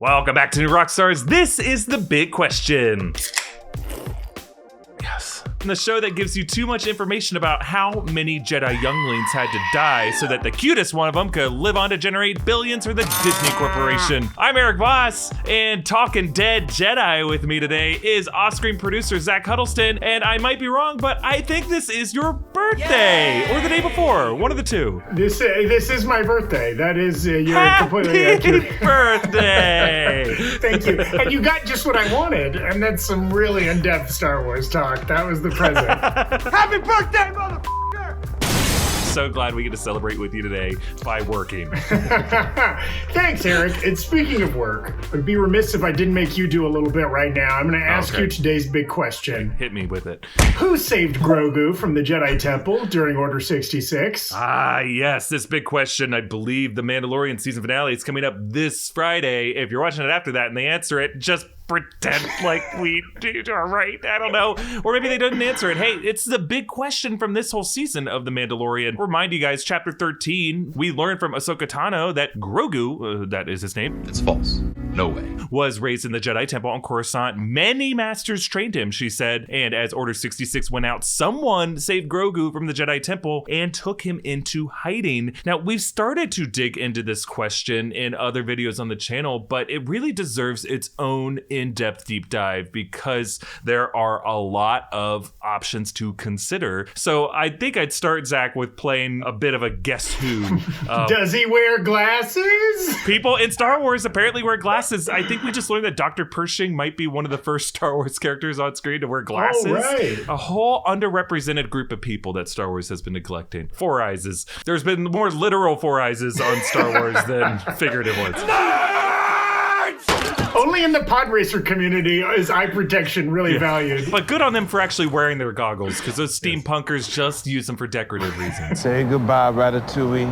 Welcome back to New Rockstars. This is the big question. Yes. The show that gives you too much information about how many Jedi younglings had to die so that the cutest one of them could live on to generate billions for the Disney Corporation. I'm Erik Voss, and talking dead Jedi with me today is off-screen producer Zach Huddleston, and I might be wrong, but I think this is your birthday, or the day before, one of the two. This is my birthday. That is, you're completely accurate. Happy birthday! Thank you. And you got just what I wanted, and that's some really in-depth Star Wars talk. That was the present. Happy birthday, motherfucker! So glad we get to celebrate with you today by working. Thanks, Erik. And speaking of work, I'd be remiss if I didn't make you do a little bit right now. I'm going to ask you today's big question. Hit me with it. Who saved Grogu from the Jedi Temple during Order 66? Ah, yes, this big question. I believe the Mandalorian season finale is coming up this Friday. If you're watching it after that and they answer it, just pretend like we are right. I don't know. Or maybe they didn't answer it. Hey, it's the big question from this whole season of The Mandalorian. Remind you guys, chapter 13, we learned from Ahsoka Tano that Grogu, that is his name. It's false. No way. Was raised in the Jedi Temple on Coruscant. Many masters trained him, she said. And as Order 66 went out, someone saved Grogu from the Jedi Temple and took him into hiding. Now, we've started to dig into this question in other videos on the channel, but it really deserves its own in-depth deep dive because there are a lot of options to consider. So I think I'd start, Zach, with playing a bit of a guess who. Does he wear glasses? People in Star Wars apparently wear glasses. I think we just learned that Dr. Pershing might be one of the first Star Wars characters on screen to wear glasses. Oh, right. A whole underrepresented group of people that Star Wars has been neglecting. Four Eyes. There's been more literal Four Eyes on Star Wars than figurative ones. Only in the pod racer community is eye protection really valued. But good on them for actually wearing their goggles, because those steampunkers just use them for decorative reasons. Say goodbye, Ratatouille.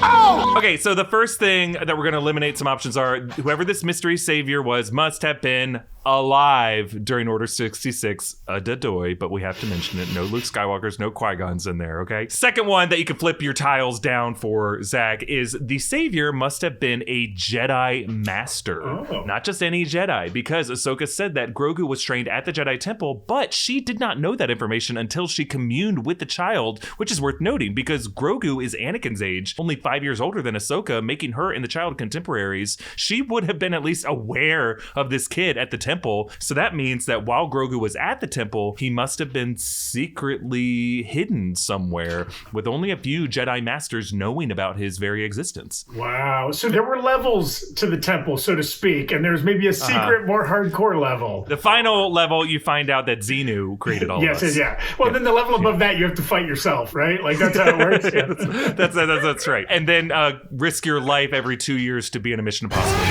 Oh! Okay, so the first thing that we're going to eliminate some options are whoever this mystery savior was must have been alive during Order 66, a dadoy, but we have to mention it. No Luke Skywalkers, no Qui-Gons in there, okay? Second one that you can flip your tiles down for, Zach, is the savior must have been a Jedi Master. Oh. Not just any Jedi, because Ahsoka said that Grogu was trained at the Jedi Temple, but she did not know that information until she communed with the child, which is worth noting because Grogu is Anakin's age, only 5 years older than Ahsoka, making her and the child contemporaries. She would have been at least aware of this kid at the temple. So that means that while Grogu was at the temple, he must have been secretly hidden somewhere with only a few Jedi Masters knowing about his very existence. Wow. So there were levels to the temple, so to speak, and there's maybe a secret, more hardcore level. The final level, you find out that Xenu created all of us. Yes, yeah. Well, then the level above that, you have to fight yourself, right? Like, that's how it works. Yeah. That's right. And then risk your life every 2 years to be in a Mission Impossible.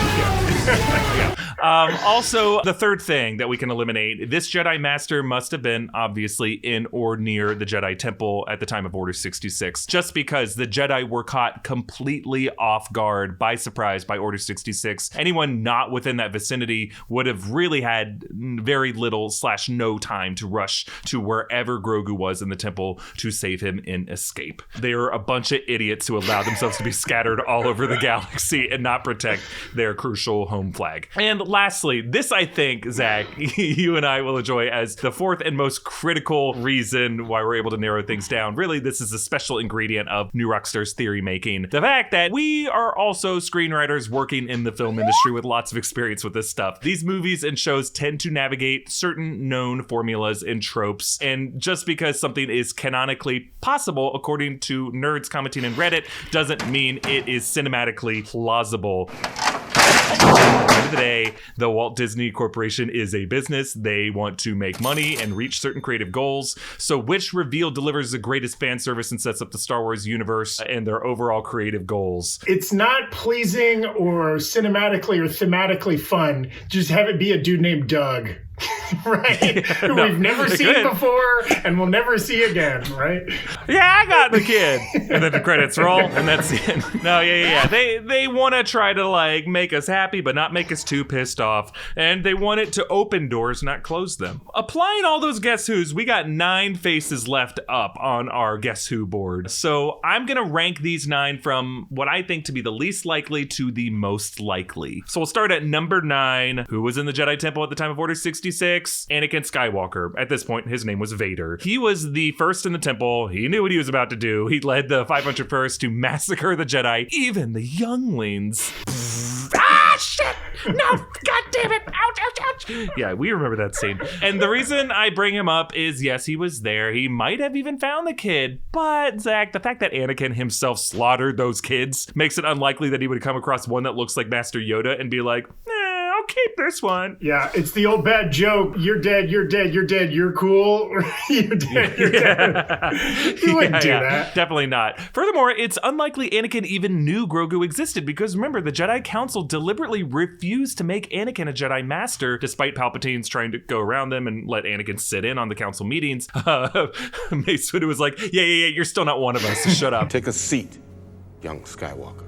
Yeah. Also, the third thing that we can eliminate, this Jedi Master must have been obviously in or near the Jedi Temple at the time of Order 66, just because the Jedi were caught completely off guard by surprise by Order 66. Anyone not within that vicinity would have really had very little / no time to rush to wherever Grogu was in the temple to save him and escape. They are a bunch of idiots who allowed themselves to be scattered all over the galaxy and not protect their crucial home flag. And lastly, this I think, Zach, you and I will enjoy as the fourth and most critical reason why we're able to narrow things down. Really, this is a special ingredient of New Rockstars theory making. The fact that we are also screenwriters working in the film industry with lots of experience with this stuff. These movies and shows tend to navigate certain known formulas and tropes, and just because something is canonically possible, according to nerds commenting in Reddit, doesn't mean it is cinematically plausible. At the end of the day, the Walt Disney Corporation is a business. They want to make money and reach certain creative goals. So which reveal delivers the greatest fan service and sets up the Star Wars universe and their overall creative goals? It's not pleasing or cinematically or thematically fun. Just have it be a dude named Doug. Right? Who we've never seen before and will never see again, right? Yeah, I got the kid. And then the credits roll, and that's it. No, yeah. They want to try to, like, make us happy, but not make us too pissed off. And they want it to open doors, not close them. Applying all those Guess Who's, we got 9 faces left up on our Guess Who board. So I'm going to rank these 9 from what I think to be the least likely to the most likely. So we'll start at number 9. Who was in the Jedi Temple at the time of Order 66? Anakin Skywalker. At this point, his name was Vader. He was the first in the temple. He knew what he was about to do. He led the 501st to massacre the Jedi, even the younglings. Ah, shit! No, god damn it! Ouch, ouch, ouch! Yeah, we remember that scene. And the reason I bring him up is, yes, he was there. He might have even found the kid. But, Zach, the fact that Anakin himself slaughtered those kids makes it unlikely that he would come across one that looks like Master Yoda and be like, I'll keep this one. Yeah, it's the old bad joke. You're dead, you're dead, you're dead, you're cool. You're dead, you're dead. He wouldn't do that. Definitely not. Furthermore, it's unlikely Anakin even knew Grogu existed because remember, the Jedi Council deliberately refused to make Anakin a Jedi Master despite Palpatine's trying to go around them and let Anakin sit in on the council meetings. Mace Windu was like, yeah, you're still not one of us, so shut up. Take a seat, young Skywalker.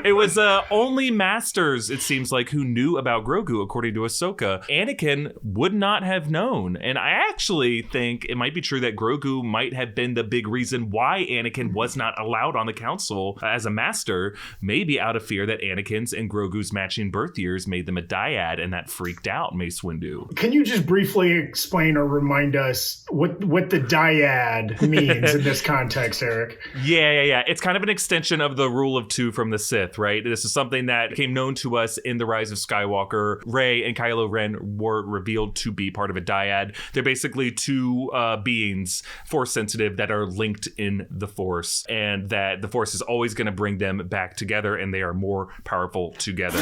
It was only Masters, it seems like, who knew about Grogu, according to Ahsoka. Anakin would not have known. And I actually think it might be true that Grogu might have been the big reason why Anakin was not allowed on the council as a master, maybe out of fear that Anakin's and Grogu's matching birth years made them a dyad, and that freaked out Mace Windu. Can you just briefly explain or remind us what the dyad means in this context, Erik? Yeah. It's kind of an extension of the rule of 2 from the Sith, right? This is something that became known to us in The Rise of Skywalker. Rey and Kylo Ren were revealed to be part of a dyad. They're basically 2 beings, Force sensitive, that are linked in the Force, and that the Force is always going to bring them back together, and they are more powerful together.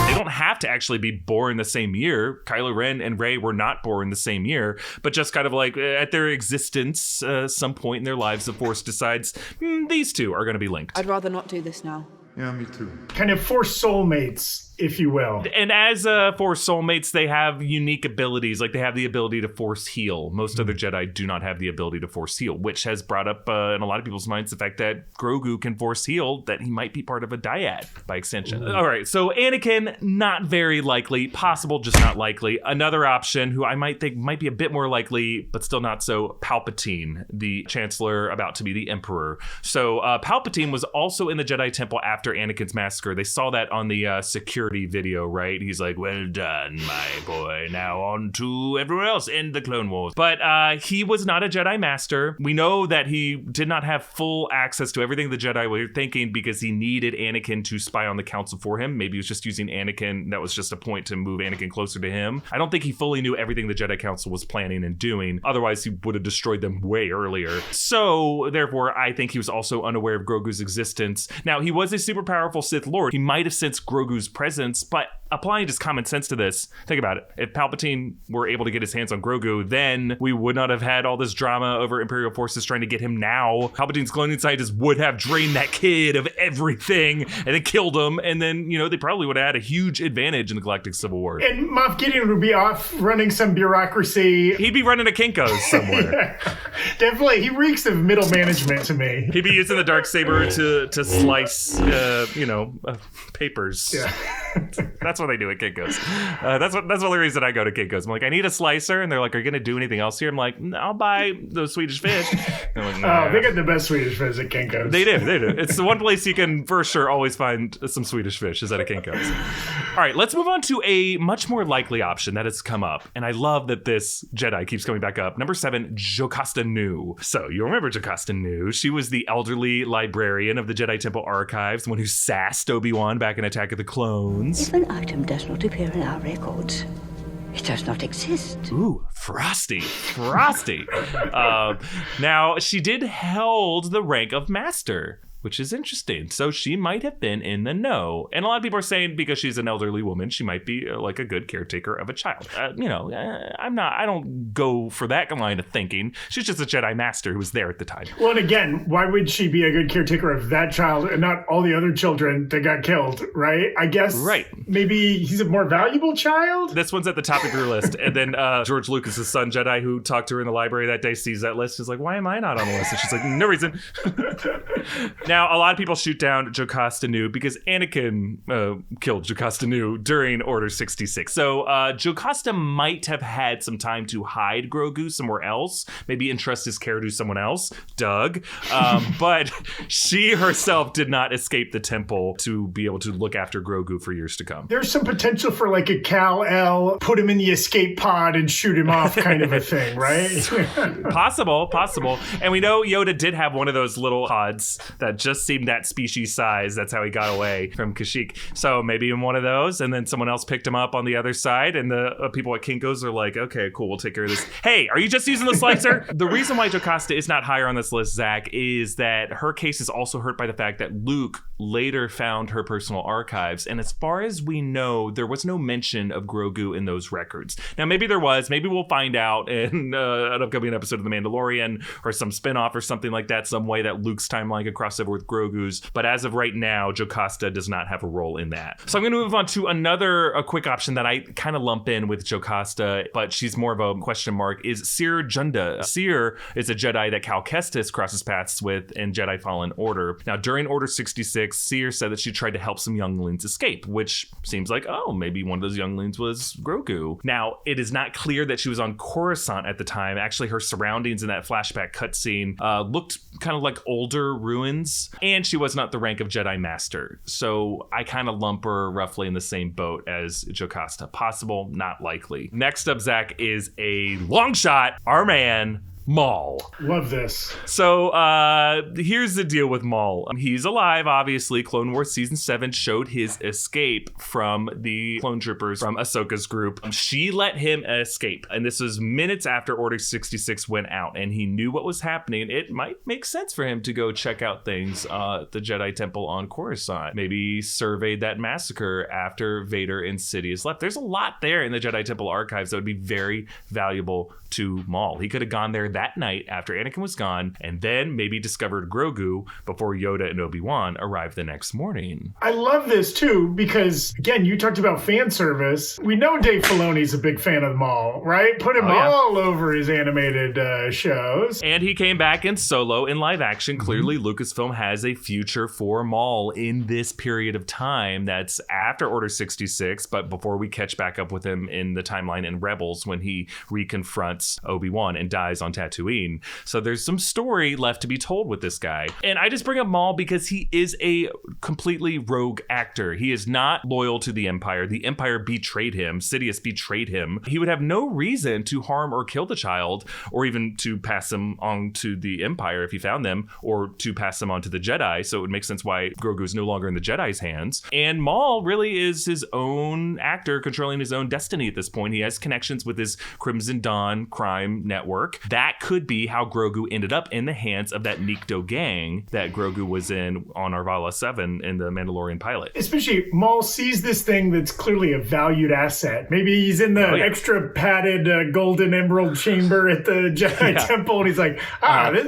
They don't have to actually be born the same year. Kylo Ren and Rey were not born the same year, but just kind of like at their existence, some point in their lives, the Force decides these 2 are going to be linked. I'd rather not do this now. Yeah, me too. Kind of Force soulmates, if you will. And as Force soulmates, they have unique abilities. Like they have the ability to Force heal. Most other Jedi do not have the ability to Force heal, which has brought up in a lot of people's minds the fact that Grogu can Force heal, that he might be part of a dyad by extension. All right, so Anakin, not very likely. Possible, just not likely. Another option, who I might think might be a bit more likely, but still not so, Palpatine, the Chancellor about to be the Emperor. So Palpatine was also in the Jedi Temple after Anakin's massacre. They saw that on the security video, right? He's like, well done, my boy. Now on to everyone else in the Clone Wars. But he was not a Jedi Master. We know that he did not have full access to everything the Jedi were thinking because he needed Anakin to spy on the council for him. Maybe he was just using Anakin. That was just a point to move Anakin closer to him. I don't think he fully knew everything the Jedi Council was planning and doing. Otherwise, he would have destroyed them way earlier. So, therefore, I think he was also unaware of Grogu's existence. Now, he was a super powerful Sith Lord. He might have sensed Grogu's presence, but applying just common sense to this, think about it. If Palpatine were able to get his hands on Grogu, then we would not have had all this drama over Imperial forces trying to get him now. Palpatine's cloning scientists would have drained that kid of everything and then killed him, and then, they probably would have had a huge advantage in the Galactic Civil War. And Moff Gideon would be off running some bureaucracy. He'd be running a Kinko's somewhere. Yeah, definitely. He reeks of middle management to me. He'd be using the Darksaber to slice, papers. Yeah. That's what they do at Kinko's. That's the only reason I go to Kinko's. I'm like, I need a slicer, and they're like, are you gonna do anything else here? I'm like, I'll buy those Swedish fish. They're like, nah. Oh, they got the best Swedish fish at Kinko's. They do. It's the one place you can for sure always find some Swedish fish is at a Kinko's. All right, let's move on to a much more likely option that has come up, and I love that this Jedi keeps coming back up. Number 7, Jocasta Nu. So you remember Jocasta Nu? She was the elderly librarian of the Jedi Temple archives, the one who sassed Obi-Wan back in Attack of the Clones. If an item does not appear in our records, it does not exist. Ooh, frosty. Now, she did held the rank of Master. which is interesting. So she might have been in the know. And a lot of people are saying because she's an elderly woman, she might be like a good caretaker of a child. I don't go for that line of thinking. She's just a Jedi Master who was there at the time. Well, and again, why would she be a good caretaker of that child and not all the other children that got killed, right? I guess maybe he's a more valuable child? This one's at the top of your list. And then George Lucas's son, Jedi, who talked to her in the library that day, sees that list. Is like, why am I not on the list? And she's like, no reason. Now, a lot of people shoot down Jocasta Nu because Anakin killed Jocasta Nu during Order 66. So Jocasta might have had some time to hide Grogu somewhere else, maybe entrust his care to someone else, Doug. But she herself did not escape the temple to be able to look after Grogu for years to come. There's some potential for like a Kal-El, put him in the escape pod and shoot him off kind of a thing, right? Possible. And we know Yoda did have one of those little pods that just seemed that species size. That's how he got away from Kashyyyk. So maybe in one of those, and then someone else picked him up on the other side, and the people at Kinko's are like, okay, cool, we'll take care of this. Hey, are you just using the slicer? The reason why Jocasta is not higher on this list, Zach, is that her case is also hurt by the fact that Luke later found her personal archives, and as far as we know, there was no mention of Grogu in those records. Now, maybe there was. Maybe we'll find out in an upcoming episode of The Mandalorian or some spinoff or something like that, some way that Luke's timeline could cross over with Grogu's. But as of right now, Jocasta does not have a role in that. So I'm going to move on to a quick option that I kind of lump in with Jocasta, but she's more of a question mark, is Serr Junda. Serr is a Jedi that Cal Kestis crosses paths with in Jedi Fallen Order. Now, during Order 66, Serr said that she tried to help some younglings escape, which seems like, maybe one of those younglings was Grogu. Now, it is not clear that she was on Coruscant at the time. Actually, her surroundings in that flashback cutscene looked kind of like older ruins, and she was not the rank of Jedi Master. So I kind of lump her roughly in the same boat as Jocasta. Possible, not likely. Next up, Zach, is a long shot, our man, Maul. Love this. So here's the deal with Maul. He's alive, obviously. Clone Wars Season 7 showed his escape from the clone troopers from Ahsoka's group. She let him escape, and this was minutes after Order 66 went out, and he knew what was happening. It might make sense for him to go check out things at the Jedi Temple on Coruscant. Maybe surveyed that massacre after Vader and Sidious left. There's a lot there in the Jedi Temple archives that would be very valuable to Maul. He could have gone there that night after Anakin was gone, and then maybe discovered Grogu before Yoda and Obi-Wan arrived the next morning. I love this too, because again, you talked about fan service. We know Dave Filoni's a big fan of Maul, right? Put him all over his animated shows. And he came back in Solo in live action. Clearly, Lucasfilm has a future for Maul in this period of time that's after Order 66, but before we catch back up with him in the timeline in Rebels when he reconfronts Obi-Wan and dies on Tatooine. So there's some story left to be told with this guy. And I just bring up Maul because he is a completely rogue actor. He is not loyal to the Empire. The Empire betrayed him. Sidious betrayed him. He would have no reason to harm or kill the child, or even to pass him on to the Empire if he found them, or to pass them on to the Jedi. So it would make sense why Grogu is no longer in the Jedi's hands. And Maul really is his own actor controlling his own destiny at this point. He has connections with his Crimson Dawn crime network. That could be how Grogu ended up in the hands of that Nikto gang that Grogu was in on Arvala 7 in the Mandalorian pilot. Especially, Maul sees this thing that's clearly a valued asset. Maybe he's in the extra padded golden emerald chamber at the Jedi Temple, and he's like,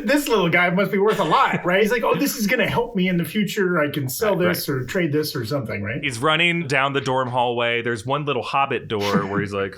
this little guy must be worth a lot, right? He's like, this is going to help me in the future. I can sell this or trade this or something, right? He's running down the dorm hallway. There's one little hobbit door where he's like,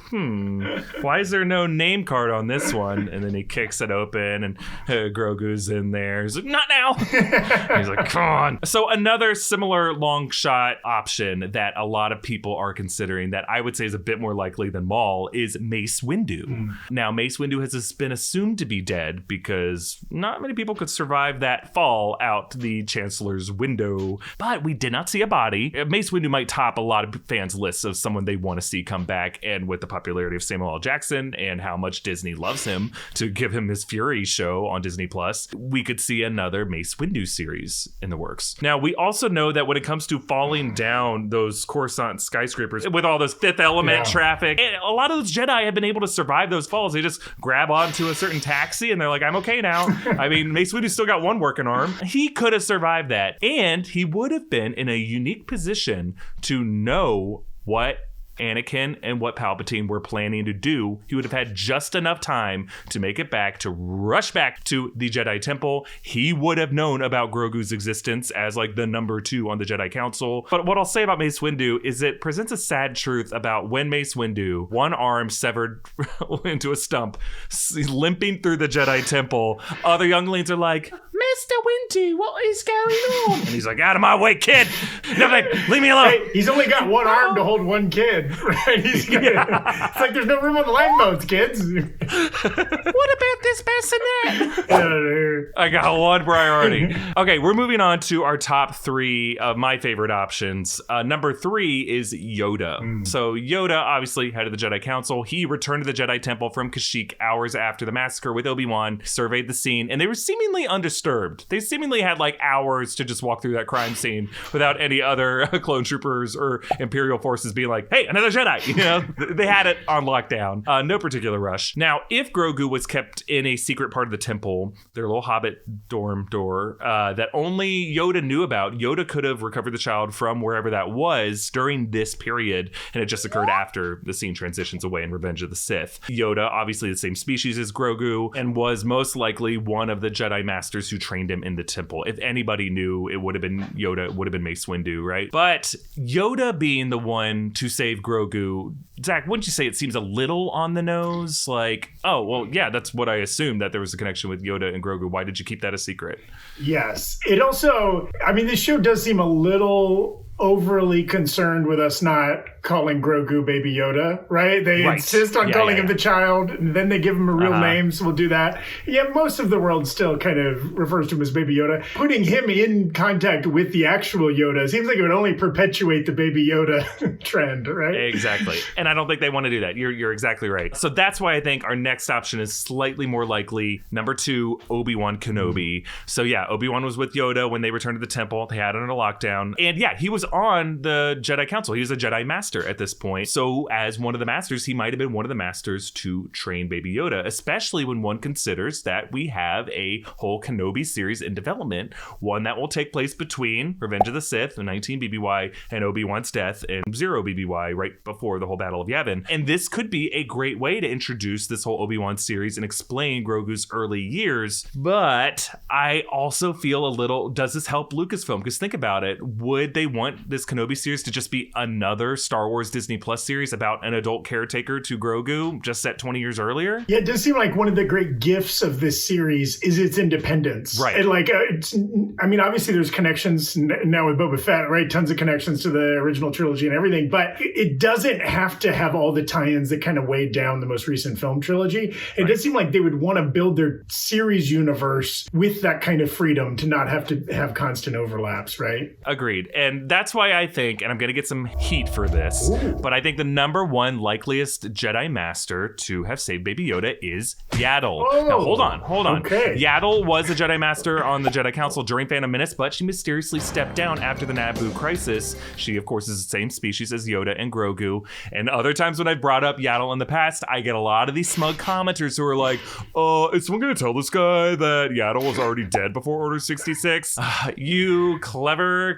why is there no name card on this one? And then he kicks it open, and Grogu's in there. He's like, not now. He's like, come on. So another similar long shot option that a lot of people are considering that I would say is a bit more likely than Maul is Mace Windu. Now, Mace Windu has been assumed to be dead because not many people could survive that fall out the Chancellor's window, but we did not see a body. Mace Windu might top a lot of fans' lists of someone they want to see come back, and with the popularity of Samuel L. Jackson and how much Disney loves him to give give him his Fury show on Disney Plus, we could see another Mace Windu series in the works. Now, we also know that when it comes to falling down those Coruscant skyscrapers with all those Fifth Element traffic, a lot of those Jedi have been able to survive those falls. They just grab onto a certain taxi and they're like, I'm okay now. I mean, Mace Windu's still got one working arm. He could have survived that. And he would have been in a unique position to know what Anakin and what Palpatine were planning to do. He would have had just enough time to make it back, to rush back to the Jedi Temple. He would have known about Grogu's existence as like the number 2 on the Jedi Council. But what I'll say about Mace Windu is it presents a sad truth about when Mace Windu, one arm severed into a stump, limping through the Jedi Temple, other younglings are like, Mr. Windu, what is going on? And he's like, out of my way, kid. Nothing. Leave me alone. Hey, he's only got one arm to hold one kid. Right? It's like there's no room on the lifeboats, kids. What about this bassinet? I got one priority. Okay, we're moving on to our top 3 of my favorite options. Number 3 is Yoda. So Yoda, obviously head of the Jedi Council. He returned to the Jedi Temple from Kashyyyk hours after the massacre with Obi-Wan, surveyed the scene, and they were seemingly undisturbed. They seemingly had like hours to just walk through that crime scene without any other clone troopers or Imperial forces being like, hey, another Jedi. You know, they had it on lockdown. No particular rush. Now, if Grogu was kept in a secret part of the temple, their little hobbit dorm door, that only Yoda knew about, Yoda could have recovered the child from wherever that was during this period, and it just occurred after the scene transitions away in Revenge of the Sith. Yoda, obviously the same species as Grogu, and was most likely one of the Jedi Masters who trained him in the temple. If anybody knew, it would have been Yoda, it would have been Mace Windu, right? But Yoda being the one to save Grogu, Zach, wouldn't you say it seems a little on the nose? Like, oh, well, yeah, that's what I assumed, that there was a connection with Yoda and Grogu. Why did you keep that a secret? Yes. It also, I mean, this show does seem a little overly concerned with us not calling Grogu Baby Yoda, right? They insist on calling him the child, and then they give him a real name, so we'll do that. Yeah, most of the world still kind of refers to him as Baby Yoda. Putting him in contact with the actual Yoda seems like it would only perpetuate the Baby Yoda trend, right? Exactly. And I don't think they want to do that. You're exactly right. So that's why I think our next option is slightly more likely. Number 2, Obi-Wan Kenobi. So yeah, Obi-Wan was with Yoda when they returned to the temple. They had it under lockdown. And yeah, he was on the Jedi Council. He was a Jedi Master at this point. So as one of the Masters, he might have been one of the Masters to train Baby Yoda, especially when one considers that we have a whole Kenobi series in development, one that will take place between Revenge of the Sith, 19 BBY, and Obi-Wan's death in 0 BBY, right before the whole Battle of Yavin. And this could be a great way to introduce this whole Obi-Wan series and explain Grogu's early years. But I also feel a little, does this help Lucasfilm? Because think about it, would they want this Kenobi series to just be another Star Wars Disney Plus series about an adult caretaker to Grogu, just set 20 years earlier? Yeah, it does seem like one of the great gifts of this series is its independence. Right. And like, I mean, obviously there's connections now with Boba Fett, right? Tons of connections to the original trilogy and everything, but it doesn't have to have all the tie-ins that kind of weighed down the most recent film trilogy. It does seem like they would want to build their series universe with that kind of freedom to not have to have constant overlaps, right? Agreed. And that's why I think, and I'm going to get some heat for this, but I think the number 1 likeliest Jedi Master to have saved Baby Yoda is Yaddle. Now, hold on. Okay. Yaddle was a Jedi Master on the Jedi Council during Phantom Menace, but she mysteriously stepped down after the Naboo crisis. She, of course, is the same species as Yoda and Grogu. And other times when I've brought up Yaddle in the past, I get a lot of these smug commenters who are like, is someone going to tell this guy that Yaddle was already dead before Order 66? You clever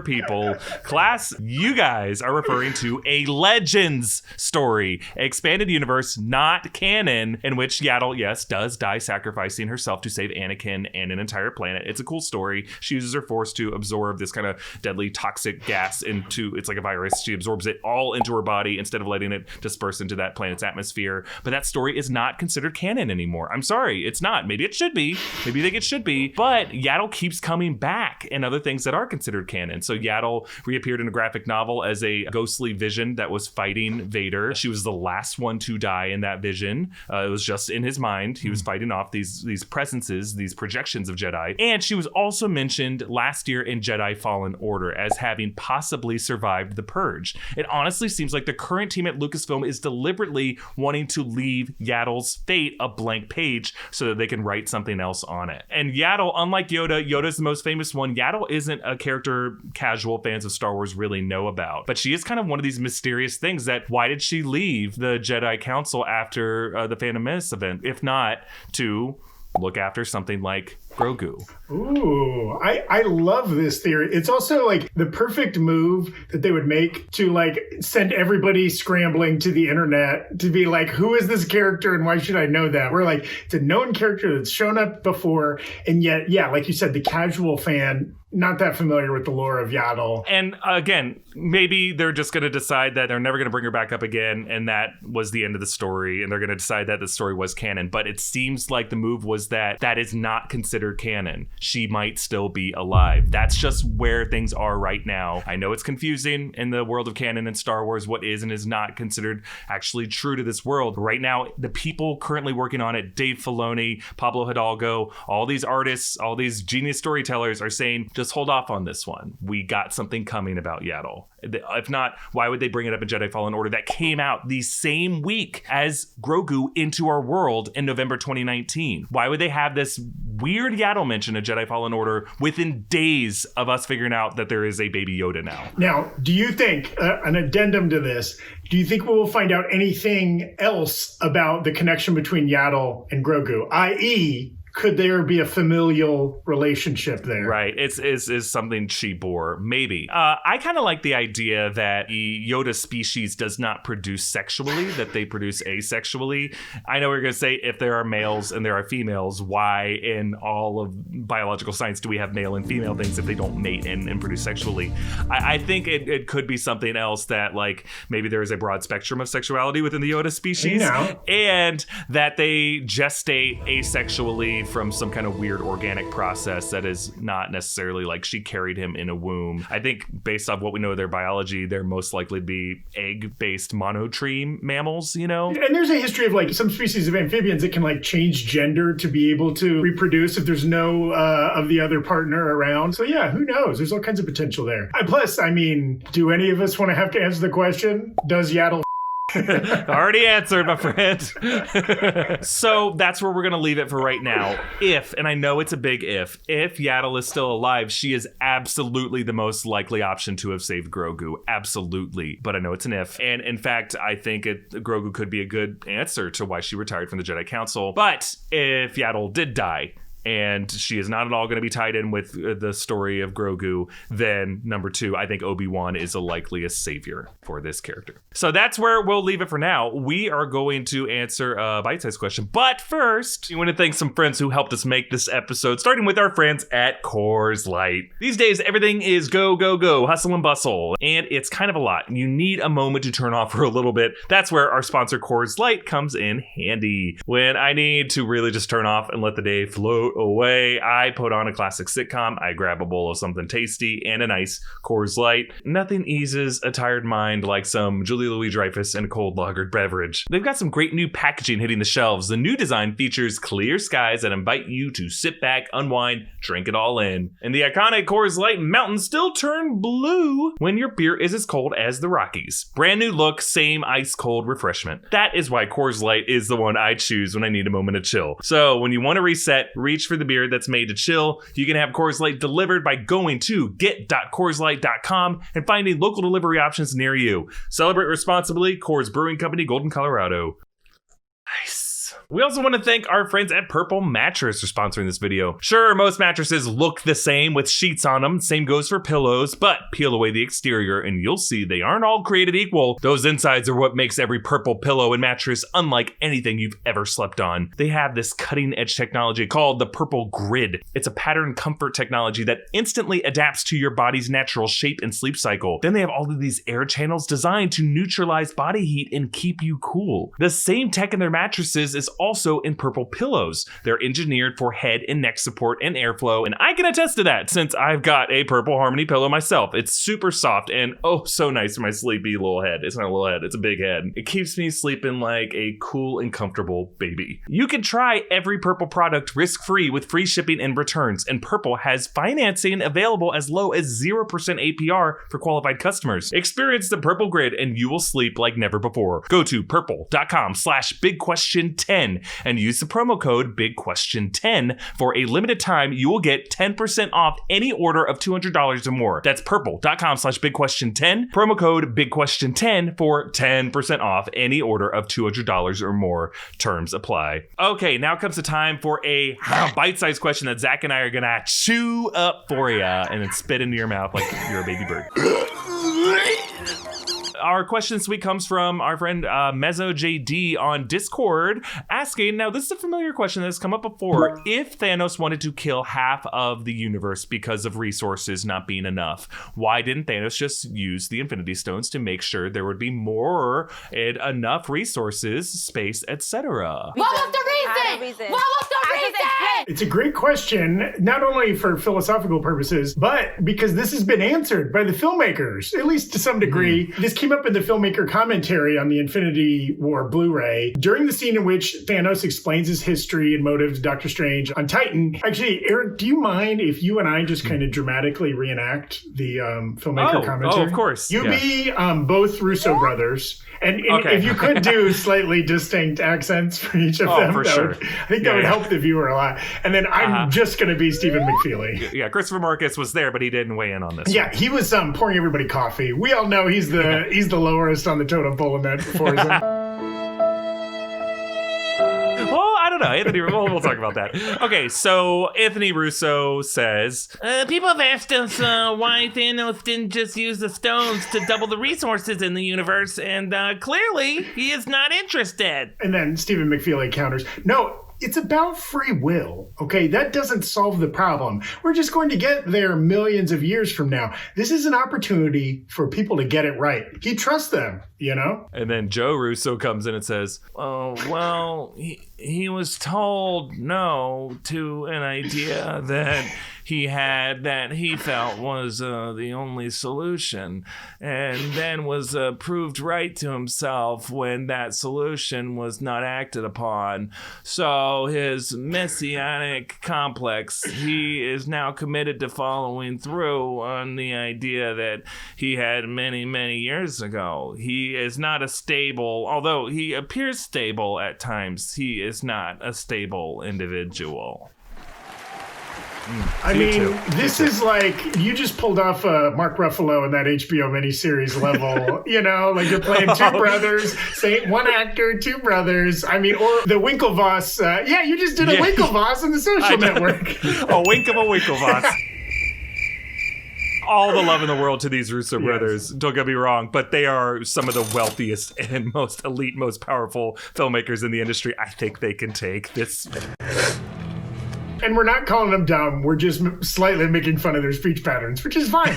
people. Class, you guys are referring to a Legends story, expanded universe, not canon, in which Yaddle, yes, does die sacrificing herself to save Anakin and an entire planet. It's a cool story. She uses her force to absorb this kind of deadly toxic gas into, it's like a virus. She absorbs it all into her body instead of letting it disperse into that planet's atmosphere. But that story is not considered canon anymore. I'm sorry, it's not. Maybe it should be. Maybe you think it should be. But Yaddle keeps coming back in other things that are considered canon. So Yaddle reappeared in a graphic novel as a ghostly vision that was fighting Vader. She was the last one to die in that vision. It was just in his mind. He was fighting off these presences, these projections of Jedi. And she was also mentioned last year in Jedi Fallen Order as having possibly survived the Purge. It honestly seems like the current team at Lucasfilm is deliberately wanting to leave Yaddle's fate a blank page so that they can write something else on it. And Yaddle, unlike Yoda, Yoda's the most famous one. Yaddle isn't a character casual fans of Star Wars really know about, but she is kind of one of these mysterious things that why did she leave the Jedi Council after the Phantom Menace event, if not to look after something like Grogu? Ooh, I love this theory. It's also like the perfect move that they would make to like send everybody scrambling to the internet to be like, who is this character and why should I know that? We're like, it's a known character that's shown up before, and yet, yeah, like you said, the casual fan not that familiar with the lore of Yaddle. And again, maybe they're just going to decide that they're never going to bring her back up again, and that was the end of the story, and they're going to decide that the story was canon. But it seems like the move was that is not considered canon. She might still be alive. That's just where things are right now. I know it's confusing in the world of canon and Star Wars, what is and is not considered actually true to this world. Right now, the people currently working on it, Dave Filoni, Pablo Hidalgo, all these artists, all these genius storytellers are saying, just hold off on this one. We got something coming about Yaddle. If not, why would they bring it up in Jedi Fallen Order that came out the same week as Grogu into our world in November 2019? Why would they have this weird Yaddle mention of Jedi Fallen Order within days of us figuring out that there is a Baby Yoda now? Now, do you think, an addendum to this, do you think we'll find out anything else about the connection between Yaddle and Grogu, i.e., could there be a familial relationship there? Right. It's something she bore. Maybe. I kind of like the idea that the Yoda species does not produce sexually, that they produce asexually. I know we're going to say if there are males and there are females, why in all of biological science do we have male and female things if they don't mate and produce sexually? I think it could be something else that, like, maybe there is a broad spectrum of sexuality within the Yoda species, and that they gestate asexually from some kind of weird organic process that is not necessarily like she carried him in a womb. I think based off what we know of their biology, they're most likely to be egg-based monotreme mammals, you know? And there's a history of like some species of amphibians that can like change gender to be able to reproduce if there's no of the other partner around. So yeah, who knows? There's all kinds of potential there. Plus, I mean, do any of us want to have to answer the question, does Yaddle Already answered, my friend. So that's where we're going to leave it for right now. If, and I know it's a big if Yaddle is still alive, she is absolutely the most likely option to have saved Grogu. Absolutely. But I know it's an if. And in fact, I think Grogu could be a good answer to why she retired from the Jedi Council. But if Yaddle did die, and she is not at all going to be tied in with the story of Grogu, then number 2, I think Obi-Wan is the likeliest savior for this character. So that's where we'll leave it for now. We are going to answer a bite-sized question. But first, we want to thank some friends who helped us make this episode, starting with our friends at Coors Light. These days, everything is go, go, go, hustle and bustle, and it's kind of a lot. You need a moment to turn off for a little bit. That's where our sponsor, Coors Light, comes in handy. When I need to really just turn off and let the day float away, I put on a classic sitcom, I grab a bowl of something tasty and a nice Coors Light. Nothing eases a tired mind like some Julia Louis-Dreyfus and a cold lagered beverage. They've got some great new packaging hitting the shelves. The new design features clear skies that invite you to sit back, unwind, drink it all in. And the iconic Coors Light mountains still turn blue when your beer is as cold as the Rockies. Brand new look, same ice cold refreshment. That is why Coors Light is the one I choose when I need a moment of chill. So when you want to reset, reach for the beer that's made to chill. You can have Coors Light delivered by going to get.coorslight.com and finding local delivery options near you. Celebrate responsibly. Coors Brewing Company, Golden, Colorado. Nice. We also want to thank our friends at Purple Mattress for sponsoring this video. Sure, most mattresses look the same with sheets on them. Same goes for pillows, but peel away the exterior and you'll see they aren't all created equal. Those insides are what makes every Purple pillow and mattress unlike anything you've ever slept on. They have this cutting edge technology called the Purple Grid. It's a pattern comfort technology that instantly adapts to your body's natural shape and sleep cycle. Then they have all of these air channels designed to neutralize body heat and keep you cool. The same tech in their mattresses is is also in purple pillows. They're engineered for head and neck support and airflow, and I can attest to that since I've got a purple Harmony pillow myself. It's super soft and oh so nice for my sleepy little head. It's not a little head, it's a big head. It keeps me sleeping like a cool and comfortable baby. You can try every Purple product risk-free with free shipping and returns, and Purple has financing available as low as 0% APR for qualified customers. Experience the Purple grid and you will sleep like never before. Go to purple.com/bigquestion10 and use the promo code BigQuestion10. For a limited time, you will get 10% off any order of $200 or more. That's purple.com/bigquestion10, promo code BigQuestion10 for 10% off any order of $200 or more. Terms apply. Okay, now comes the time for a bite-sized question that Zach and I are gonna chew up for you and then spit into your mouth like you're a baby bird. Our question this week comes from our friend Mezzo JD on Discord asking, now this is a familiar question that has come up before, if Thanos wanted to kill half of the universe because of resources not being enough, why didn't Thanos just use the Infinity Stones to make sure there would be more and enough resources, space, etc.? What was the reason? What was the reason? It's a great question, not only for philosophical purposes, but because this has been answered by the filmmakers, at least to some degree. This came up in the filmmaker commentary on the Infinity War Blu-ray during the scene in which Thanos explains his history and motives to Doctor Strange on Titan. Actually, Eric, do you mind if you and I just kind of dramatically reenact the filmmaker commentary? Oh, of course. You be both Russo brothers. And if you could do slightly distinct accents for each of them, for sure. I think that would help the viewer a lot. And then I'm just going to be Stephen McFeely. Yeah, Christopher Marcus was there, but he didn't weigh in on this. Yeah, he was pouring everybody coffee. We all know he's the lowest on the totem pole in that Forza. Well, I don't know. Anthony, we'll talk about that. Okay, so Anthony Russo says, people have asked us why Thanos didn't just use the stones to double the resources in the universe, and clearly he is not interested. And then Stephen McFeely counters, no, it's about free will, okay? That doesn't solve the problem. We're just going to get there millions of years from now. This is an opportunity for people to get it right. He trusts them, you know? And then Joe Russo comes in and says, oh, well, he was told no to an idea that he had that he felt was the only solution, and then was proved right to himself when that solution was not acted upon. So his messianic complex, he is now committed to following through on the idea that he had many, many years ago. He is not a stable, although he appears stable at times, he is not a stable individual. I mean, this is like, you just pulled off Mark Ruffalo in that HBO miniseries level, you know, like you're playing two brothers, say one actor, two brothers. I mean, or the Winklevoss. You just did a Winklevoss on the Social Network. A wink of a Winklevoss. All the love in the world to these Russo brothers, don't get me wrong, but they are some of the wealthiest and most elite, most powerful filmmakers in the industry. I think they can take this. And we're not calling them dumb. We're just slightly making fun of their speech patterns, which is fine.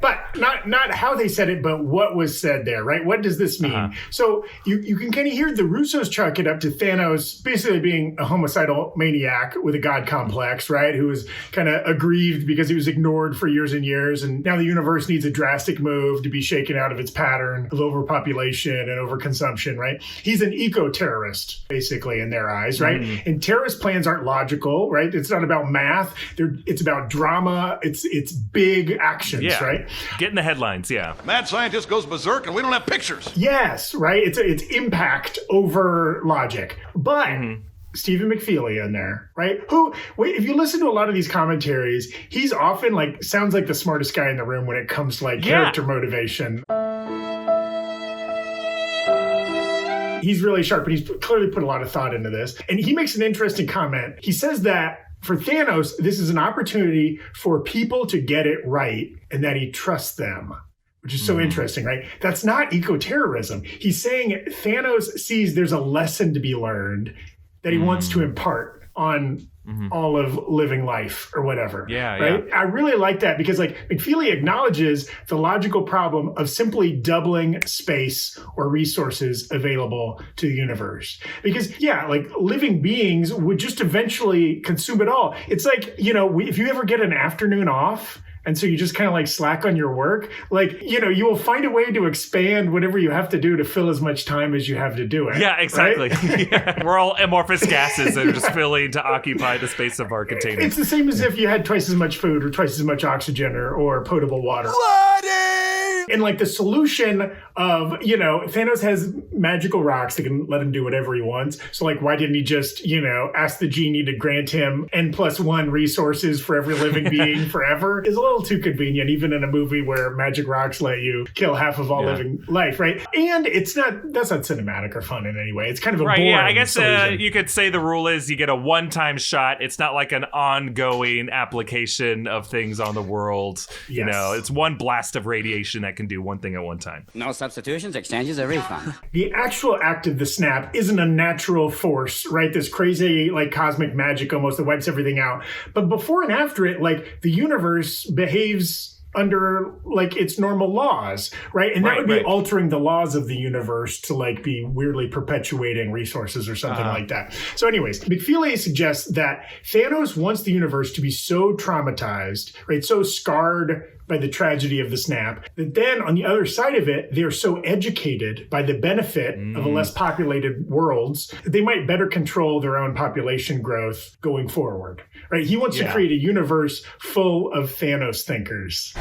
But not how they said it, but what was said there, right? What does this mean? So you can kind of hear the Russos chalk it up to Thanos basically being a homicidal maniac with a god complex, right? Who was kind of aggrieved because he was ignored for years and years. And now the universe needs a drastic move to be shaken out of its pattern of overpopulation and overconsumption, right? He's an eco-terrorist, basically, in their eyes, right? And terrorist plans aren't logical. Right? It's not about math. It's about drama. It's big actions, right? Getting the headlines, Mad scientist goes berserk and we don't have pictures. Yes, right? It's impact over logic. But Stephen McFeely in there, right? If you listen to a lot of these commentaries, he's often sounds like the smartest guy in the room when it comes to character motivation. He's really sharp, and he's clearly put a lot of thought into this. And he makes an interesting comment. He says that for Thanos, this is an opportunity for people to get it right, and that he trusts them, which is so interesting, right? That's not eco-terrorism. He's saying Thanos sees there's a lesson to be learned that he wants to impart on all of living life or whatever. Yeah, right? yeah. I really like that because like McFeely acknowledges the logical problem of simply doubling space or resources available to the universe. Because yeah, like living beings would just eventually consume it all. It's like, you know, if you ever get an afternoon off, and so you just kind of like slack on your work, like, you know, you will find a way to expand whatever you have to do to fill as much time as you have to do it. Yeah, exactly. Right? Yeah. We're all amorphous gases that are just filling to occupy the space of our container. It's the same as if you had twice as much food or twice as much oxygen or potable water. And like the solution of, you know, Thanos has magical rocks that can let him do whatever he wants. So like, why didn't he just, you know, ask the genie to grant him N+1 resources for every living being forever? Is a little too convenient, even in a movie where magic rocks let you kill half of all living life, right? And that's not cinematic or fun in any way. It's kind of a boring Yeah, I guess solution. you could say the rule is you get a one-time shot. It's not like an ongoing application of things on the world. Yes. You know, it's one blast of radiation that can do one thing at one time. No substitutions, exchanges, or refund. The actual act of the snap isn't a natural force, right? This crazy, like, cosmic magic almost that wipes everything out. But before and after it, like, the universe behaves under, like, its normal laws, right? And that would be altering the laws of the universe to, like, be weirdly perpetuating resources or something like that. So anyways, McFeely suggests that Thanos wants the universe to be so traumatized, right? So scarred by the tragedy of the snap, that then on the other side of it, they're so educated by the benefit of a less populated worlds that they might better control their own population growth going forward, right? He wants to create a universe full of Thanos thinkers.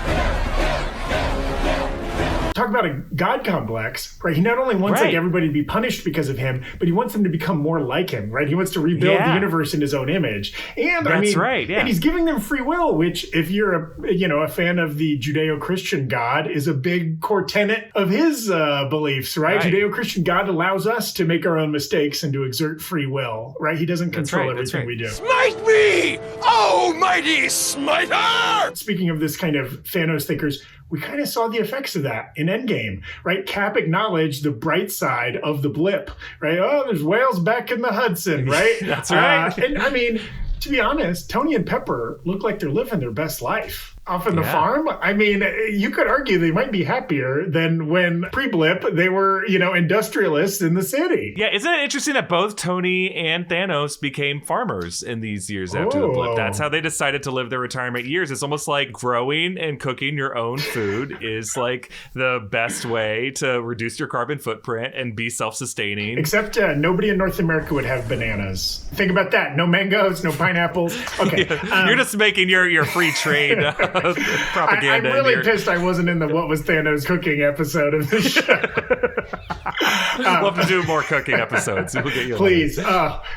Talk about a God complex, right? He not only wants like everybody to be punished because of him, but he wants them to become more like him, right? He wants to rebuild the universe in his own image. And and he's giving them free will, which if you're a fan of the Judeo-Christian God is a big core tenet of his beliefs, right? Judeo-Christian God allows us to make our own mistakes and to exert free will, right? He doesn't control everything we do. Smite me, almighty smiter! Speaking of this kind of Thanos thinkers, we kind of saw the effects of that in Endgame, right? Cap acknowledged the bright side of the blip, right? Oh, there's whales back in the Hudson, right? That's right. And I mean, to be honest, Tony and Pepper look like they're living their best life. Off on the farm, I mean, you could argue they might be happier than when pre-blip they were, industrialists in the city. Yeah, isn't it interesting that both Tony and Thanos became farmers in these years after the blip? That's how they decided to live their retirement years. It's almost like growing and cooking your own food is like the best way to reduce your carbon footprint and be self-sustaining. Except nobody in North America would have bananas. Think about that. No mangoes, no pineapples. Okay. You're just making your free trade propaganda. I'm really pissed I wasn't in the What Was Thanos Cooking episode of the show. We'll have to do more cooking episodes. We'll get you please.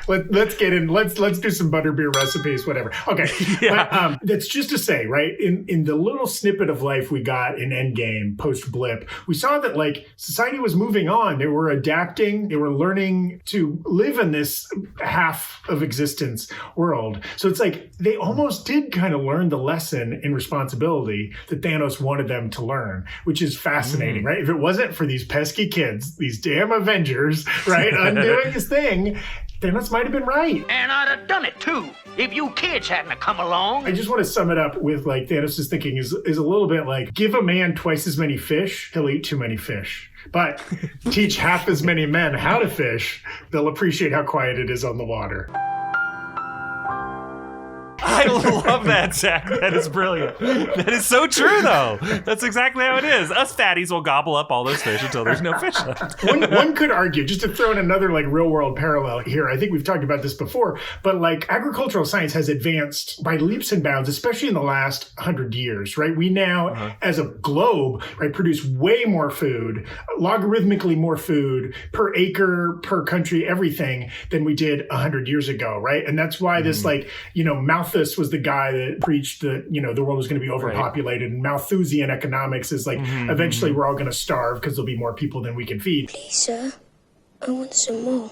Let's get in. Let's do some butterbeer recipes, whatever. Okay. But that's just to say, right, in the little snippet of life we got in Endgame post-blip, we saw that like society was moving on. They were adapting. They were learning to live in this half of existence world. So it's like they almost did kind of learn the lesson in responsibility that Thanos wanted them to learn, which is fascinating, right? If it wasn't for these pesky kids, these damn Avengers, right, undoing his thing, Thanos might have been right. And I'd have done it too, if you kids hadn't come along. I just want to sum it up with like Thanos' thinking is a little bit like, give a man twice as many fish, he'll eat too many fish. But teach half as many men how to fish, they'll appreciate how quiet it is on the water. I love that, Zach. That is brilliant. That is so true, though. That's exactly how it is. Us fatties will gobble up all those fish until there's no fish left. One could argue, just to throw in another like real world parallel here, I think we've talked about this before, but like agricultural science has advanced by leaps and bounds, especially in the last 100 years, right? We now, as a globe, right, produce way more food, logarithmically more food per acre, per country, everything than we did 100 years ago, right? And that's why this like, Malthus was the guy that preached that, the world was going to be overpopulated. And Malthusian economics is like, eventually we're all going to starve because there'll be more people than we can feed. Please, sir, I want some more.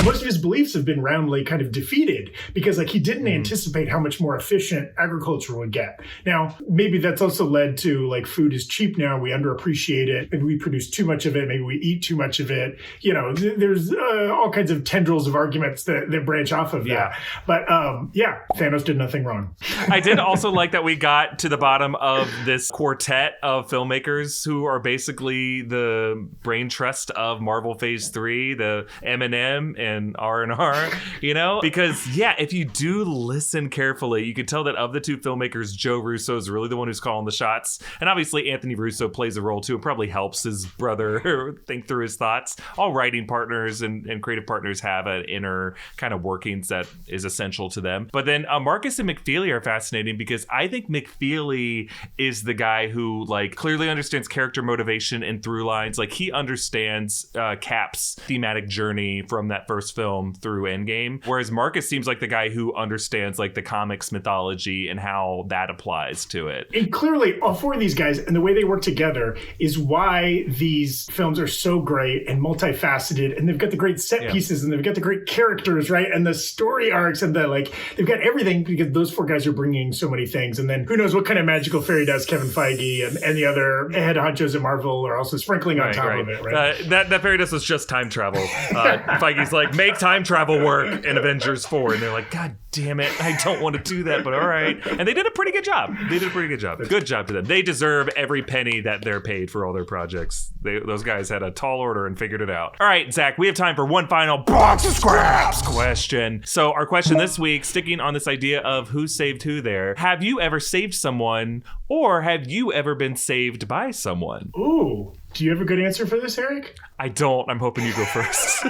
Most of his beliefs have been roundly kind of defeated because like he didn't anticipate how much more efficient agriculture would get. Now, maybe that's also led to like food is cheap now. We underappreciate it. Maybe we produce too much of it. Maybe we eat too much of it. You know, there's all kinds of tendrils of arguments that branch off of that. But Thanos did nothing wrong. I did also like that we got to the bottom of this quartet of filmmakers who are basically the brain trust of Marvel Phase 3, the M&M and R&R, you know? Because, if you do listen carefully, you can tell that of the two filmmakers, Joe Russo is really the one who's calling the shots. And obviously, Anthony Russo plays a role, too, and probably helps his brother think through his thoughts. All writing partners and creative partners have an inner kind of workings that is essential to them. But then Marcus and McFeely are fascinating because I think McFeely is the guy who, like, clearly understands character motivation and through lines. Like, he understands Cap's thematic journey from that first film through Endgame, whereas Marcus seems like the guy who understands like the comics mythology and how that applies to it. And clearly all four of these guys and the way they work together is why these films are so great and multifaceted, and they've got the great set pieces and they've got the great characters, right? And the story arcs and they've got everything because those four guys are bringing so many things. And then who knows what kind of magical fairy dust Kevin Feige and the other head honchos at Marvel are also sprinkling on top of it, right? That fairy dust was just time travel. Feige's like, make time travel work in Avengers 4. And they're like, God damn it, I don't want to do that, but all right. And they did a pretty good job. Good job to them. They deserve every penny that they're paid for all their projects. Those guys had a tall order and figured it out. All right, Zach, we have time for one final box of scraps question. So our question this week, sticking on this idea of who saved who there, have you ever saved someone or have you ever been saved by someone? Ooh. Do you have a good answer for this, Erik? I don't. I'm hoping you go first.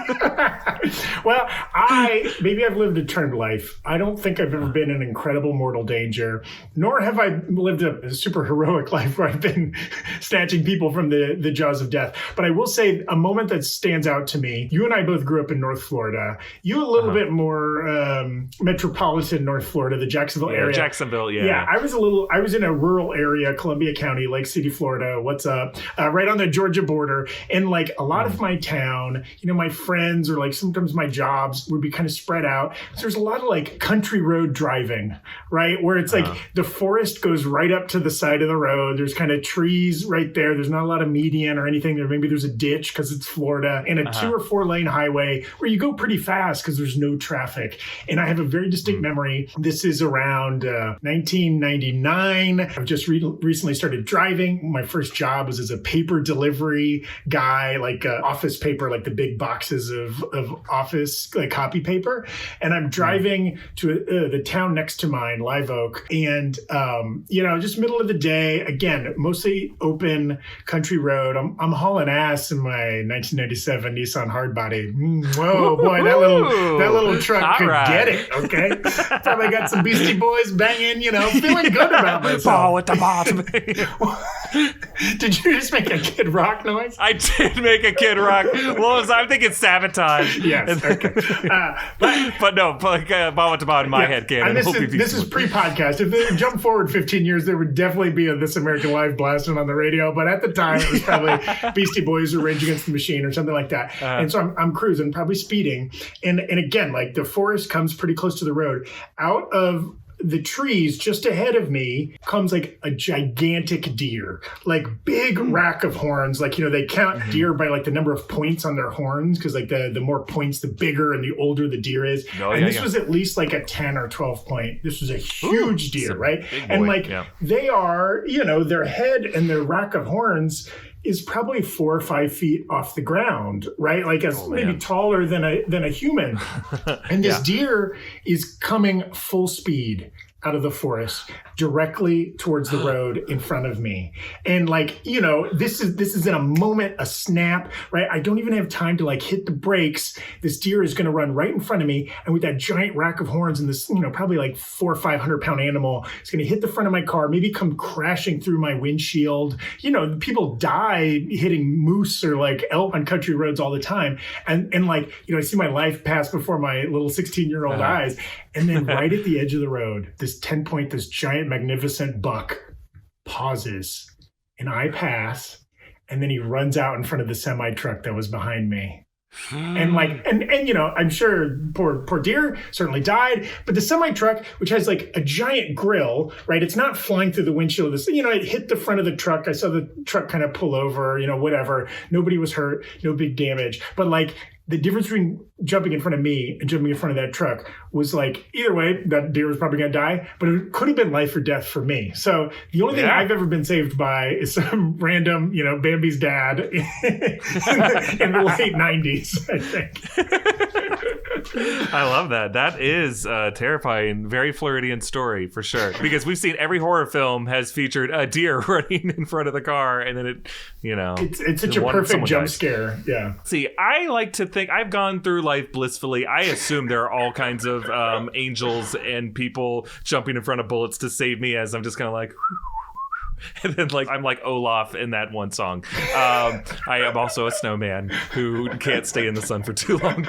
Well, maybe I've lived a turned life. I don't think I've ever been in incredible mortal danger, nor have I lived a super heroic life where I've been snatching people from the jaws of death. But I will say a moment that stands out to me, you and I both grew up in North Florida. You a little bit more metropolitan North Florida, the Jacksonville area. Jacksonville, Yeah, I was in a rural area, Columbia County, Lake City, Florida. What's up? Right on the Georgia border, and like a lot of my town, you know, my friends or like sometimes my jobs would be kind of spread out. So there's a lot of like country road driving, right? Where it's like the forest goes right up to the side of the road. There's kind of trees right there. There's not a lot of median or anything there. Maybe there's a ditch because it's Florida, and a 2 or 4 lane highway where you go pretty fast because there's no traffic. And I have a very distinct memory. This is around 1999. I've just recently started driving. My first job was as a paper delivery guy, like office paper, like the big boxes of office like copy paper. And I'm driving to the town next to mine, Live Oak, and just middle of the day, again, mostly open country road. I'm hauling ass in my 1997 Nissan Hardbody. Whoa, boy, that little truck could get it. Okay, probably got some Beastie Boys banging. Feeling good about myself. Ball at the bottom. Did you just make a Kid Rock noise? I did make a Kid Rock. Well, I'm thinking Sabotage. Yes. Okay. But no, like Ball at the bottom in my head canon. This is pre-podcast. If they jump forward 15 years, there would definitely be a This American Life blasting on the radio. But at the time, it was probably Beastie Boys or Rage Against the Machine or something like that. And so I'm cruising, probably speeding. And again, like the forest comes pretty close to the road. Out of the trees just ahead of me comes like a gigantic deer, like big rack of horns. Like, they count deer by like the number of points on their horns. Cause like the more points, the bigger and the older the deer is. This was at least like a 10 or 12 point. This was a huge deer, right? And like they are, their head and their rack of horns is probably 4 or 5 feet off the ground, right? Like maybe taller than a human. And this deer is coming full speed out of the forest directly towards the road in front of me. And like, this is in a moment, a snap, right? I don't even have time to like hit the brakes. This deer is going to run right in front of me. And with that giant rack of horns and this, probably like 400 or 500 pound animal, it's going to hit the front of my car, maybe come crashing through my windshield. People die hitting moose or like elk on country roads all the time. And like, I see my life pass before my little 16-year-old eyes. And then right at the edge of the road, this 10-point, this giant, magnificent buck pauses, and I pass, and then he runs out in front of the semi truck that was behind me. And I'm sure poor deer certainly died, but the semi truck, which has like a giant grill, right? It's not flying through the windshield. It hit the front of the truck. I saw the truck kind of pull over, whatever. Nobody was hurt, no big damage. But like the difference between jumping in front of me and jumping in front of that truck was like, either way, that deer was probably going to die, but it could have been life or death for me. So the only thing I've ever been saved by is some random, Bambi's dad in the late 90s, I think. I love that. That is a terrifying, very Floridian story for sure. Because we've seen every horror film has featured a deer running in front of the car, and then it's such a perfect jump scare. Yeah. See, I like to think I've gone through life blissfully. I assume there are all kinds of angels and people jumping in front of bullets to save me, as I'm just kind of like. And then I'm like Olaf in that one song. I am also a snowman who can't stay in the sun for too long.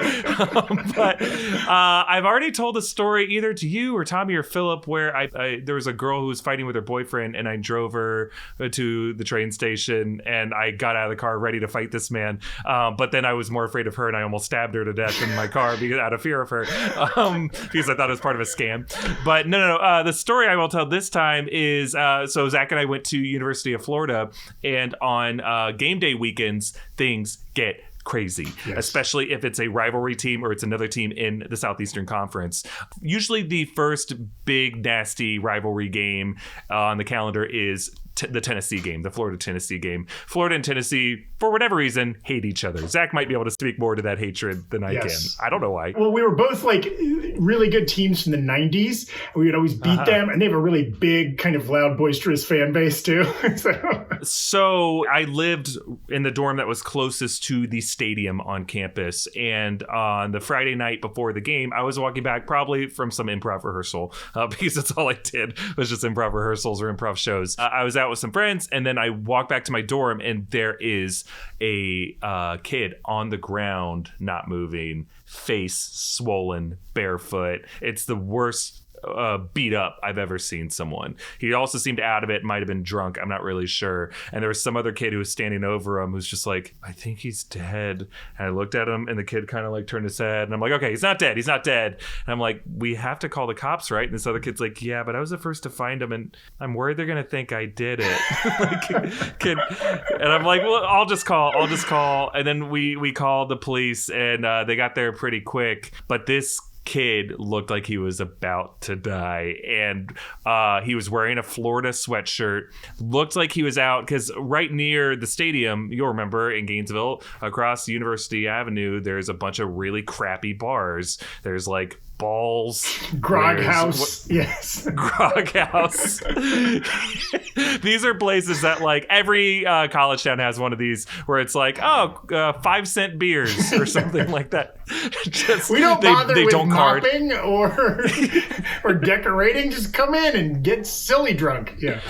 But I've already told a story either to you or Tommy or Philip where there was a girl who was fighting with her boyfriend, and I drove her to the train station, and I got out of the car ready to fight this man. But then I was more afraid of her, and I almost stabbed her to death in my car out of fear of her, because I thought it was part of a scam. But no. The story I will tell this time is so Zach and I went to University of Florida, and on game day weekends things get crazy, especially if it's a rivalry team or it's another team in the Southeastern Conference. Usually the first big nasty rivalry game on the calendar is the Tennessee game, the Florida-Tennessee game. Florida and Tennessee, for whatever reason, hate each other. Zach might be able to speak more to that hatred than I can. I don't know why. Well, we were both like really good teams from the 90s. We would always beat them, and they have a really big, kind of loud, boisterous fan base too. So I lived in the dorm that was closest to the stadium on campus, and on the Friday night before the game, I was walking back probably from some improv rehearsal, because that's all I did was just improv rehearsals or improv shows. I was out with some friends, and then I walked back to my dorm, and there is a kid on the ground, not moving, face swollen, barefoot. It's the worst beat up I've ever seen someone. He also seemed out of it, might have been drunk, I'm not really sure. And there was some other kid who was standing over him who's just like, I think he's dead. And I looked at him, and the kid kind of like turned his head, and I'm like, okay, he's not dead. And I'm like, we have to call the cops, right? And this other kid's like, yeah, but I was the first to find him, and I'm worried they're gonna think I did it. And I'm like, well, I'll just call. And then we called the police, and they got there pretty quick. But this kid looked like he was about to die, and he was wearing a Florida sweatshirt. Looked like he was out because right near the stadium, you'll remember, in Gainesville, across University Avenue, there's a bunch of really crappy bars. There's like Balls, Grog House. Yes. Grog House. These are places that like every college town has one of these where it's like, 5-cent beers or something like that. We don't bother with mopping or decorating. Just come in and get silly drunk. Yeah.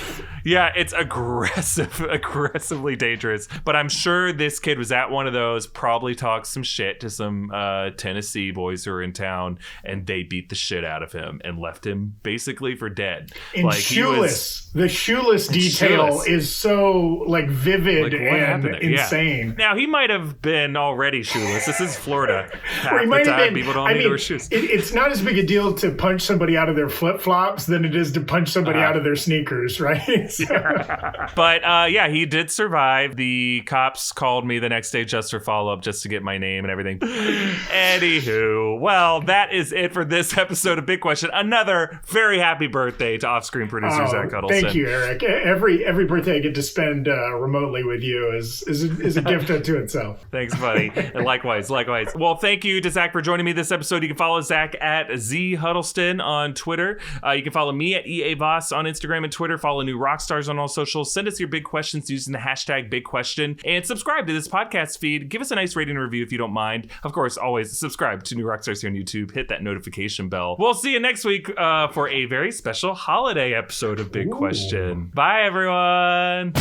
Yeah, it's aggressively dangerous. But I'm sure this kid was at one of those, probably talked some shit to some Tennessee boys who are in town, and they beat the shit out of him and left him basically for dead. And shoeless. The shoeless detail is so like vivid and insane. Yeah. Now, he might have been already shoeless. This is Florida. Half the time, people don't need to wear shoes. It's not as big a deal to punch somebody out of their flip-flops than it is to punch somebody out of their sneakers, right? But he did survive. The cops called me the next day just for follow-up, just to get my name and everything. Anywho, well, that is it for this episode of Big Question. Another very happy birthday to off-screen producer Zach Huddleston. Thank you, Eric. Every birthday I get to spend remotely with you is a gift unto itself. Thanks, buddy. And likewise. Well, thank you to Zach for joining me this episode. You can follow Zach at ZHuddleston on Twitter. You can follow me at EA Voss on Instagram and Twitter. Follow New Rockstars on all socials. Send us your big questions using the hashtag Big Question, and subscribe to this podcast feed. Give us a nice rating and review if you don't mind. Of course, always subscribe to New Rockstars here on YouTube. Hit that notification bell. We'll see you next week for a very special holiday episode of Big Question. Bye, everyone.